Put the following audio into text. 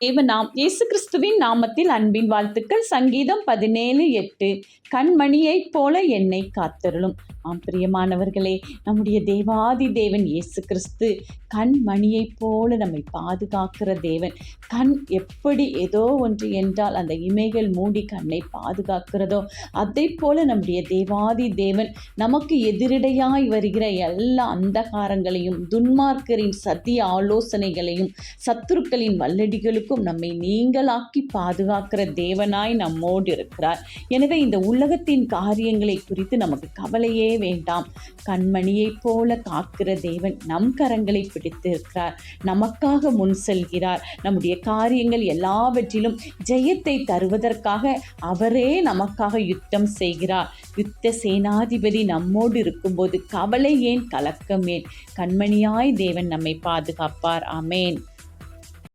தேவனாம் இயேசு கிறிஸ்துவின் நாமத்தில் அன்பின் வாழ்த்துக்கள். சங்கீதம் 17:8. கண்மணியைப் போல என்னை காத்தருளும். பிரியமானவர்களே, நம்முடைய தேவாதி தேவன் இயேசு கிறிஸ்து கண்மணியைப் போல நம்மை பாதுகாக்கிற தேவன். கண் எப்படி ஏதோ ஒன்று என்றால் அந்த இமைகள் மூடி கண்ணை பாதுகாக்கிறதோ அதை போல நம்முடைய தேவாதி தேவன் நமக்கு எதிரிடையாய் வருகிற எல்லா அந்தகாரங்களையும், துன்மார்க்கரின் சதிய ஆலோசனைகளையும், சத்துருக்களின் வல்லடிகளுக்கும் நம்மை நீங்களாக்கி பாதுகாக்கிற தேவனாய் நம்மோடு இருக்கிறார். எனவே இந்த உலகத்தின் காரியங்களை குறித்து நமக்கு கவலையே வேண்டாம். கண்மணியைப் போல காக்கிற தேவன் நம் கரங்களை பிடித்து இருக்கிறார், நமக்காக முன் செல்கிறார். நம்முடைய காரியங்கள் எல்லாவற்றிலும் ஜெயத்தை தருவதற்காக அவரே நமக்காக யுத்தம் செய்கிறார். யுத்த சேனாதிபதி நம்மோடு இருக்கும்போது கவலை ஏன், கலக்கம் ஏன்? கண்மணியாய் தேவன் நம்மை பாதுகாப்பார். ஆமேன்.